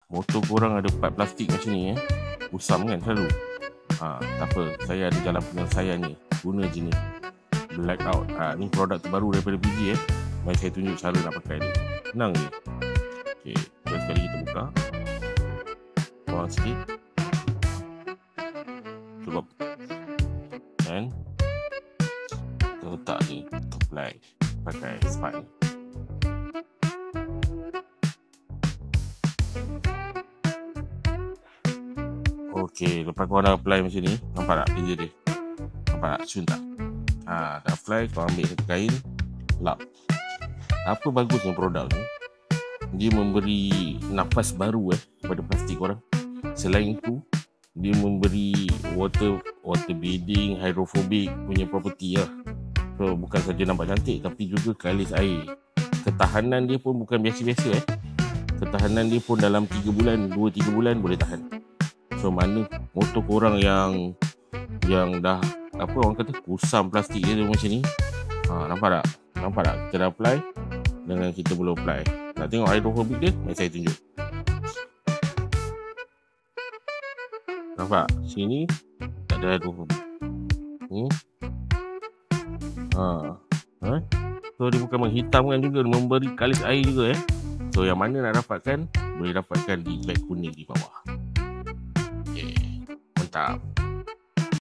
motor korang ada part plastik macam ni usam kan selalu. Tak apa, saya ada jalan penyelesaiannya. Guna je ni Blackout. Ni produk terbaru daripada PG Mari saya tunjuk cara nak pakai dia. Senang je. Okay, first kali kita buka, bawang sikit, cuba, dan kita letak je, apply pakai spat ni. Okay, lepas korang dah apply macam ni, nampak tak kerja dia? Nampak tak? Cun tak? Dah apply, korang ambil satu kain, lap. Apa bagusnya produk ni? Dia memberi nafas baru kepada plastik korang. Selain itu, dia memberi water beading, hydrophobic punya property lah. So, bukan saja nampak cantik, tapi juga kalis air. Ketahanan dia pun bukan biasa-biasa Ketahanan dia pun dalam 3 bulan, 2-3 bulan boleh tahan. So, mana motor korang yang dah, apa orang kata, kusam plastik dia macam ni. Nampak tak? Nampak tak? Kita dah apply dengan kita belum apply. Nak tengok hydrophobic dia? Mari saya tunjuk. Nampak? Sini tak ada hydrophobic. So, dia bukan menghitamkan juga, memberi kalis air juga So, yang mana nak dapatkan? Boleh dapatkan di beg kuning di bawah. Okay, mantap.